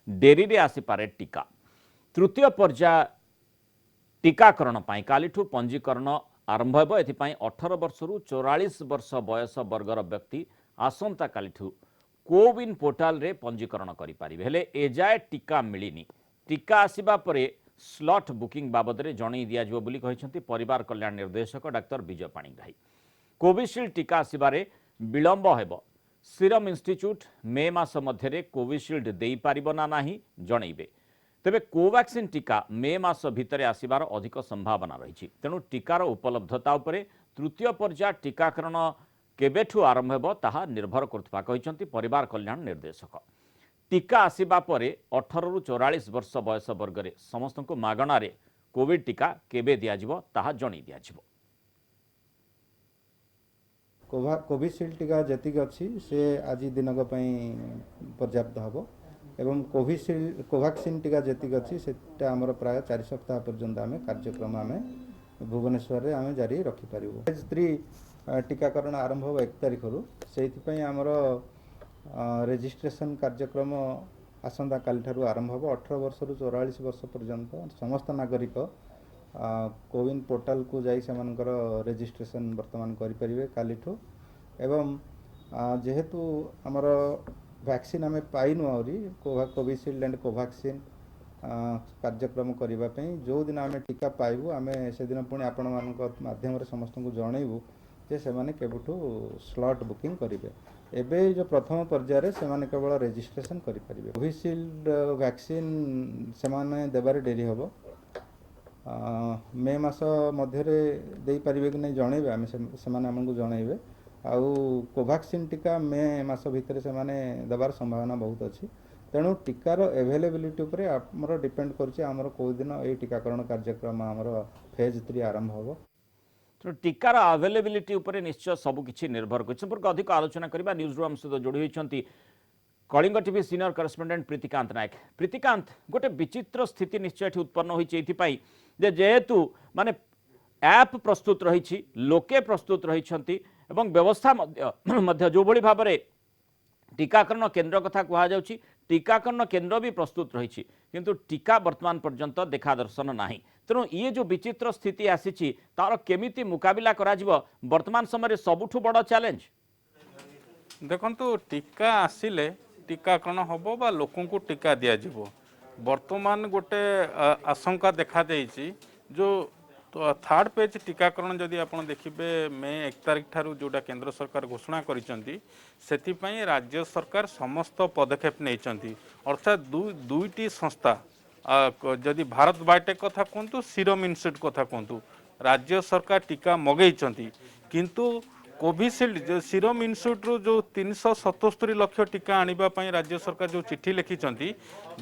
Dairy रे आसीपारे टीका। तृतीय पर्याय टीकाकरण कालीठू पंजीकरण आरंभ हो। एथिपाई 18 वर्षरू 44 वर्ष बयस वर्गर व्यक्ति आसंता कालीठू कोविन पोर्टाल रे पंजीकरण करें। हेले एजाए टीका मिलनी। टीका आसिबा परे स्लॉट बुकिंग बाबद में जन दिज्व बोली परिवार कल्याण निर्देशक डाक्तर विजय पाणिग्राही। कोविशील्ड टीका आसबारे विलंब हेब। सीरम इंस्टीट्यूट मे मास मध्य कोविशील्ड दे पारिबो ना नाही जनइबे। तेबे कोवैक्सीन टीका मे मास भितर आसिबार अधिक संभावना रही। तेणु टीकार उपलब्धता उपरे तृतीय पर्याय टीकाकरण केबेठू आरंभ हेब ताहा निर्भर करथबा कहिसंती परिवार कल्याण निर्देशक। टीका आसिबा परे 18 रु 44 वर्ष बयस वर्ग समस्त को मागणार कोविड टीका केबे दियाजिबो ताहा जणी दियाजिबो। कोविशील्ड टीका जतिक अच्छी से आज दिनक पर्याप्त हम एवं कोवैक्सीन टीका जतिक अच्छी से आमर प्राय 4 सप्ताह पर्यंत आम कार्यक्रम आम भुवनेश्वर आम जारी रखिपर। फेज 3 टीकाकरण आरंभ हो 1 तारिख से आमर रेजिस्ट्रेशन कार्यक्रम आसंता काली ठारू आरंभ हो। 18 वर्ष रु 44 वर्ष पर्यंत समस्त नागरिक कोविन पोर्टाल को जाई सेमानकर रेजिस्ट्रेशन वर्तमान करें कालीठू। एवं जेहेतु आमर वैक्सीन आम पाइनु आहरी कोविशील्ड एंड कोवैक्सीन कार्यक्रम करने जो दिन आम टीका पाइबू आम से दिन पुणी आपण माध्यम समस्त को जनइबू जे से माने केबठू स्लॉट बुकिंग करेंगे। एबे जो प्रथम पर्यायर से माने केवल रेजिस्ट्रेशन करें। कोविशील्ड वैक्सीन से माने देबारे डेरी हम मे मास मध्य दे पारे कि नहीं जनइबे आम से आमको जनइबे। आउ कोवैक्सीन टीका मे मास भितर से माने देबार संभावना बहुत अच्छी। तेणु टीकार एभेलेबिलिटी उपरे आमर डिपेंड करछि आमर को दिन ए टीकाकरण कार्यक्रम आमर फेज 3 आरंभ हो। तो टीकार अवेलेबिलिटी उपरे निश्चय सबकिछि निर्भर कर अधिक आलोचना करबा। न्यूज रूम सहित जोड़ी होइछंती Kalinga TV senior correspondent Pritikant Nayak. Pritikant, गोटे विचित्र स्थिति निश्चय उत्पन्न होइछि एथिपाई जे जेहेतु माने ऐप प्रस्तुत रही लोके प्रस्तुत रही एवं व्यवस्था मध्य जो भली भाव में टीकाकरण केन्द्र कथा कह जाउछि टीकाकरण केन्द्र भी प्रस्तुत रही किंतु टीका वर्तमान पर्यंत देखा दर्शन नाही। तेणु ये जो विचित्र स्थिति आसी तार केमिति मुकाबिला करा वर्तमान समय सबुठु बड़ चैलेंज। देखंतु टीका आसिले टीकाकरण हम बा लोकों को टीका दिया जिवो। वर्तमान गोटे आशंका देखा देइछि जो थर्ड पेज टीकाकरण जदि आप देखिए मे 1 तारिख ठारू जोटा केंद्र सरकार घोषणा करिसेंती सेथिपई राज्य सरकार समस्त पदक्षेप नहीं। अर्थात दुईटी संस्था जदि भारत बायोटेक कथा कहतु सीरम इंस्टीट्यूट कथा कहतु राज्य सरकार टीका मगेइचंती किंतु कोविशील्ड जो सीरम इंस्टीट्यूट जो 377 लाख टीका आने राज्य सरकार जो चिट्ठी लिखिं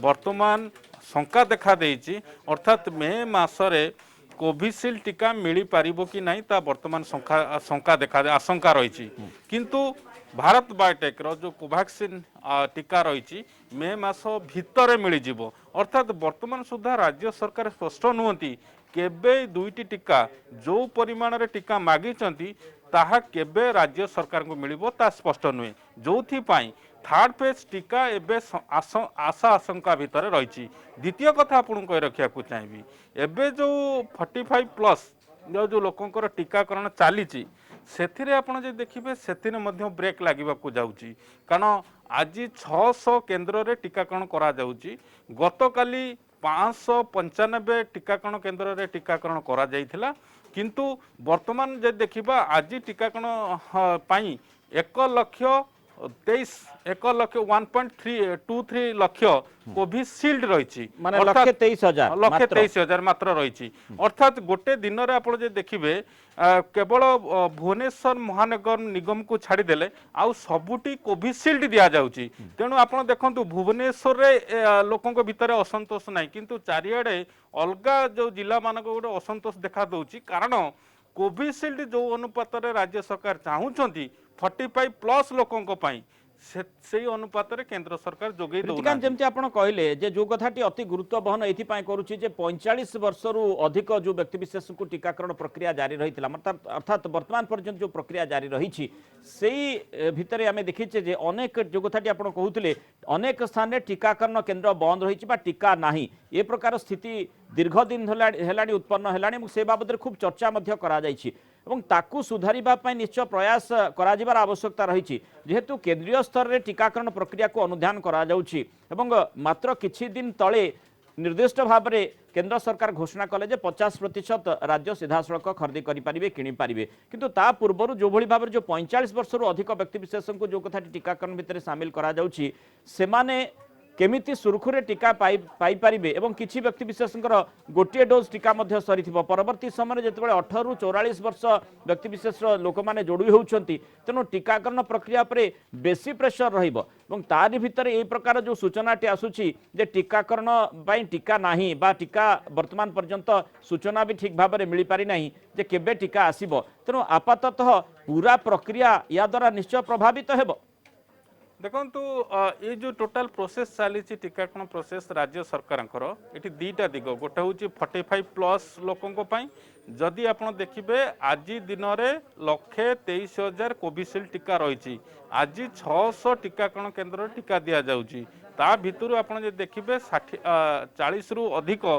वर्तमान शंका देखा देइछि। अर्थात मे मासरे कोविशील्ड टीका मिली पारिबो कि नहीं ता वर्तमान शंका देखा आशंका रही। किंतु भारत बायोटेक रो जो कोवैक्सीन टीका रही मे मास भितर मिल जिवो। अर्थात वर्तमान सुधा राज्य सरकार स्पष्ट नुहंती केबे दुईटी टीका जो परिमाण रे टीका मागिचंती ताहा केबे राज्य सरकार को मिलिबो ता स्पष्ट नुहे। जोथि पाई थर्ड फेज टीका एबे आशा आशंका भितर रही। द्वितीय कथा आपन कह रखा चाहिए एबे जो 45+ जो लोकंकर टीकाकरण चली से आपड़ जो देखिए से ब्रेक लगे जाऊँगी कारण आज 600 केन्द्र रे टीकाकरण करा जाउची। गतकाली 595 टीकाकरण केन्द्र रे टीकाकरण करा जाइथिला किंतु वर्तमान जे देखिबा आज टीकाकरण पाई 1,23,1.23 लाख कोविशील्ड रही माने 1,23,000 मात्र रही। अर्थात गोटे दिन में आप देखिए केवल भुवनेश्वर महानगर निगम को छाड़देले आउ सबुटी कोविशील्ड दि जाउची। तेणु आप देखु भुवनेश्वर लोकों भितर असंतोष ना किंतु चारिआडे अलगा जो जिला मानक गोटे असंतोष देखा दौची कारण कोविशील्ड जो अनुपात राज्य सरकार चाहूँगी 45+ लोकों से अनुपात रे केंद्र सरकार जोगई ऋतिकांत दउना जमती आपण कहले जे जो कथाटी अति गुरुत्व बहन एथि करुच्ची जे 45 वर्षरू अधिक जो व्यक्तिविशेष को टीकाकरण प्रक्रिया जारी रही अर्थात वर्तमान पर्यंत जो प्रक्रिया जारी रही से भितर आम देखीचे जे अनेक जो कथाटी आपण कहते अनेक स्थान में टीकाकरण केन्द्र बंद रही टीका नाही ए प्रकार स्थिति दीर्घ दिन हेलाणी उत्पन्न हेलाणी से बाबद खूब चर्चा मध्य करा जायछि এবং তাকু সুধারিবা পাই নিশ্চয় প্রয়াস করা যাবার আবশ্যকতা রয়েছে যেহেতু কেন্দ্রীয় স্তরে টিকাকরণ প্রক্রিয়াকে অনুধান করা যাଉଛି এবং মাত্র কিছু দিন তলে निर्दिष्ट भाव में केंद्र सरकार घोषणा कले जे 50% राज्य सीधासलख खरीदी करें किनीपारे किंतु ता पूर्व जो भाई भाव में जो 45 वर्ष अधिक व्यक्तिविशेष को जो कथा टीकाकरण भितर सामिल करा जाଉଛି सेमाने केमिति सुरखुरे टीका पाई पारिबे एवं किछि व्यक्ति विशेषकर गोटे डोज टीका मध्य सरीथिबो परवर्ती समय जेतेबेले 18 रु 44 वर्ष व्यक्ति विशेष लोक माने जोड़ी होउछंती तेनु टीकाकरण प्रक्रिया पर बेसी प्रेशर रहिबो एवं तारि भितर ए प्रकार जो सूचनाटी आसुछि जे टीकाकरण पई टीका नाही बा टीका वर्तमान पर्यंत सूचना भी ठीक भाव में मिल पारि नाही जे केबे टीका आसीबो तेनु आपाततः पूरा प्रक्रिया या द्वारा निश्चय प्रभावित हेबो। देखु ये जो टोटाल प्रोसेस चली टीकाकरण प्रोसेस राज्य सरकार ये दीटा दिग गोटे हूँ 45+ लोकों जदि आप देखिए आज दिन में 123,000 कोविशील्ड टीका रही आज 600 टीकाकरण केन्द्र टीका दि जाऊँगी ता भितर आप देखिए 40 रु अधिक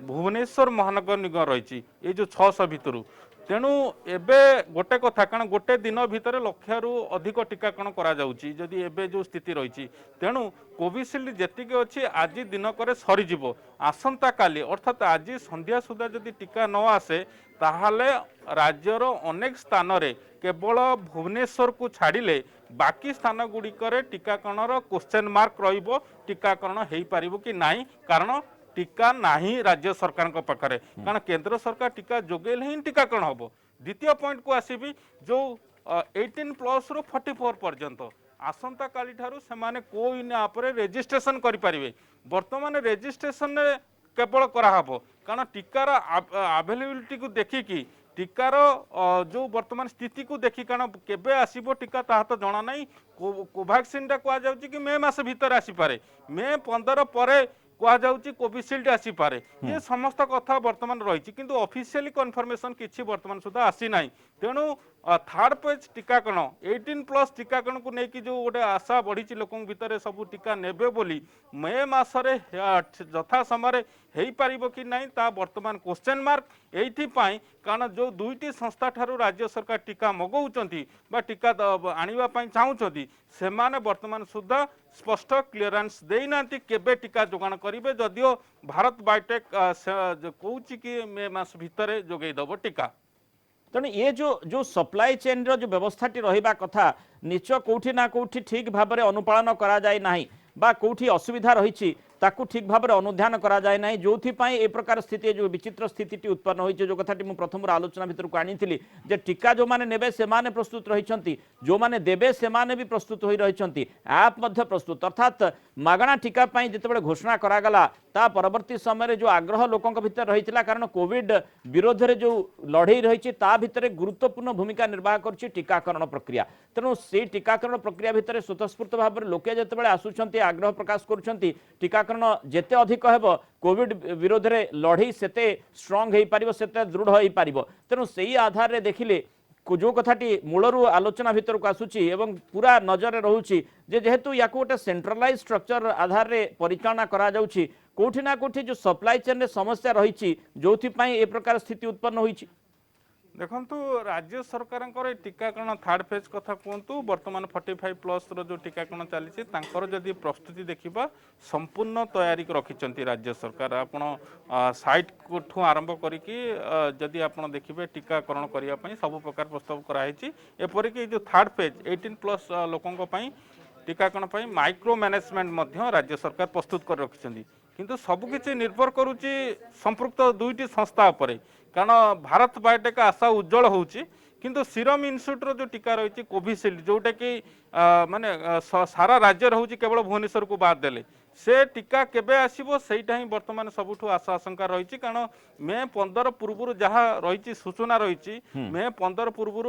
भुवनेश्वर महानगर निगम रही ये जो 600 भितर तेणु एबे गोटे कथा कारण गोटे दिन भितर 100 रु अधिक टीकाकरण करा जाउची जदि एबे जो स्थिति रही तेणु कोविशील्ड जेतिक अच्छी आज दिनक सरीज आसंता काली अर्थात आज संध्या सुधा जदि टीका न आसे ताहले राज्यर अनेक स्थान रे केवल भुवनेश्वर को छाड़िले बाकी स्थान गुड़िकर टीकाकरण क्वेश्चन मार्क रहिबो टीकाकरण हो पारिबो कि नाही कारण टीका नाही राज्य सरकार पाखरे कारण केंद्र सरकार टीका जोगेले ही टीकाकरण हम। द्वितीय पॉइंट को आसबि जो 18+ रु 44 पर्यंत आसंता काली ठारू सेमाने कोइन आप रेजिस्ट्रेशन करें वर्तमान रेजिस्ट्रेशन केवल कराहब कारण टीकार अवेलेबिलिटी को देखिकी टीकार जो वर्तमान स्थिति को देखी कारण केबे आसीबो टीका ताहा तो जना नहीं कोवैक्सीन टा कह जाउची कि मे मास भीतर आसीपारे मे 15 पर कहुच्छी कोविशील्ड आसीपारे ये समस्त कथा वर्तमान रही किंतु ऑफिशियली कन्फर्मेशन किसी वर्तमान सुधा आसी ना तेणु थर्ड पेज टीकाकरण 18+ टीकाकरण को लेकिन जो गोटे आशा बढ़ी लोक भितर सब टीका नेबे बोली मे मासरे यथा समय हो पार कि नहीं ता वर्तमान क्वेश्चन मार्क एपाई कारण जो दुईटी संस्था ठारू राज्य सरकार टीका मगाउछंती बा टीका आनिबा चाहूँगी से वर्तमान सुधा स्पष्ट क्लीयरेंस देना केबे टीका जोगाण करेंगे जदियो भारत बायोटेक कहूँ कि मे मास भितर जोगेदब टीका तेणु ये जो सप्लाई चेन रो जो व्यवस्थाटी रहिबा कथा निश्चय कोठी ना कोठी ठीक भाव में अनुपालन करा जाए नाही बा कोठी असुविधा रही ताकू ठीक भाव में अनुध्यान करा जाए ना जो ए प्रकार स्थिति जो विचित्र स्थिति उत्पन्न होती जो कथाटी मुझे प्रथम आलोचना भितर को आनी जे टीका जो माने नेबे से माने प्रस्तुत रही जो माने देबे से माने भी प्रस्तुत हो रही ऐप मध्य प्रस्तुत अर्थात मागणा टीका जितेबाला घोषणा करागला ता परवर्ती समय जो आग्रह लोकों भीतर रही कारण कोविड विरोध में जो लड़ई रही भितर गुरुत्वपूर्ण भूमिका निर्वाह कर टीकाकरण प्रक्रिया तेणु से टीकाकरण प्रक्रिया भितर स्वतःस्फूर्त भाव में लोके जितेबाला आसुंच आग्रह प्रकाश कर टीकाकरण जेते अधिक हेब कोविड विरोध में लड़ई सेते स्ट्रंग हो पार सेते दृढ़ हो पार तेणु से आधार में देखिले जो कथाटी मूलरू आलोचना भितर को आसूची एवं पूरा नजर रोचे जेहेतु या गोटे सेंट्रलाइज स्ट्रक्चर आधार में परिचालना करा जाउची कोठी ना कोठी जो सप्लाई चेन रे समस्या रही जो ए प्रकार स्थिति उत्पन्न होईची देखु राज्य सरकार टीकाकरण थर्ड फेज कथा कहतु बर्तमान 45+ जो टीकाकरण चली जदि प्रस्तुति देखा संपूर्ण तैयारी रखिंट राज्य सरकार आपण साइट ठू आरंभ करी आप देखिए टीकाकरण करने सब प्रकार प्रस्ताव कराई एपरिक जो थर्ड फेज 18+ लोकों टीकाकरण माइक्रो मैनेजमेंट राज्य सरकार प्रस्तुत कर रखिंट किंतु सबकिछि निर्भर करुच्ची संपृक्त दुईटी संस्था उपरे कारण भारत बायोटेक आशा उज्जवल होउची किंतु सीरम इन्स्टिट्यूट जो टीका रही कोविशील्ड जोटा कि माने सारा राज्य रोचे केवल भुवनेश्वर को बाद देले से टीका केबे आसीबो सेटा ही वर्तमान सबुठु आशा आशंका रही कारण मे 15 पूर्व जहाँ रही सूचना रही मे 15 पूर्व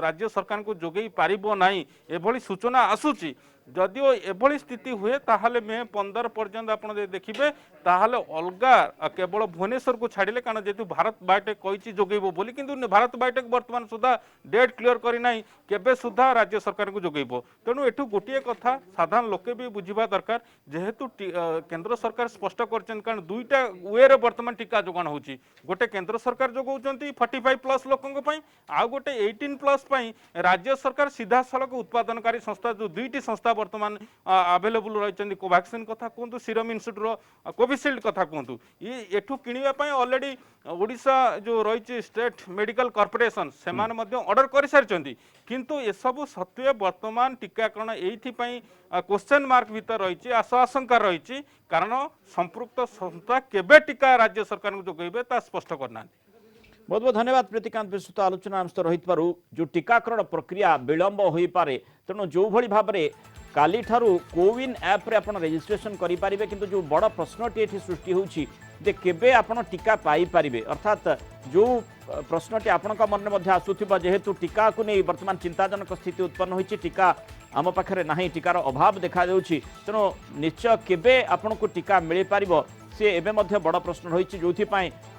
राज्य सरकार को जोगई पारिबो नाही एभली सूचना आसुची जदिओ एभली स्थिति हुए ताहले मे 15 पर्यंत आप देखिए ताहले अलगा केवल भुवनेश्वर को छाड़िले कारण जेतु भारत बायोटेक कही जोगेबो बोली किंतु भारत बायोटेक वर्तमान सुधा डेट क्लियर करना केबे सुधा राज्य सरकार को जोगेबो तेणु एठू गोटे कथा साधारण लोके भी बुझा दरकार जेहेतु केंद्र सरकार स्पष्ट करछन कारण दुईटा वे रे वर्तमान टीका जोगान होची गोटे केंद्र सरकार जोगौचंती 45+ लोकंक पई आ गोटे 18+ राज्य सरकार सीधा सड़क उत्पादनकारी संस्था जो दुईटी संस्था वर्तमान अवेलेबल रही कोवैक्सीन कथा कहतु सीरम इन्स्टिट्यूट कोविशील्ड कथा कहतु ये एठू किणवा ऑलरेडी ओडिशा जो रही स्टेट मेडिकल कॉर्पोरेशन से ऑर्डर कर सारी किंतु ये सब सत्वे वर्तमान टीकाकरण एइथिपई क्वेश्चन मार्क भीतर रही आशा आशंका रही कारण संपृक्त संस्था केबे टीका राज्य सरकार को जोगेबे ता स्पष्ट करना। बहुत बहुत धन्यवाद प्रीतिकांत विस्तृत आलोचना रही जो टीकाकरण प्रक्रिया विलंब हो पारे तेणु जो भली भाव में काली ठारू कोविन ऐप रे आपण रजिस्ट्रेशन करि पारिबे किंतु जो बड़ प्रश्नटी एठी सृष्टि होउछि जे केबे आपण टीका पाई पारिबे अर्थात जो प्रश्नटी आपणक मन में मध्य आसुथिबा जेहेतु टीका को नहीं वर्तमान चिंताजनक स्थिति उत्पन्न होइछि टीका आम पाखरे नाही टीकार अभाव देखा देउछि तेणु निश्चय केबे आपण को टीका मिल पारिबो से एबे मध्य बड़ प्रश्न रही जो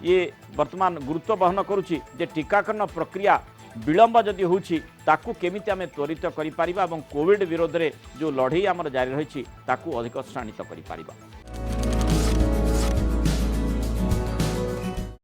ये वर्तमान गुरुत्व बहन करुच्ची जे टीकाकरण प्रक्रिया विलंब जदि होउछि ताकू केमिति आमे त्वरित करि पारिबा एवं कोविड विरोध रे जो लड़ाई आमर जारी रही ताकू अधिक श्राणित करि पारिबा।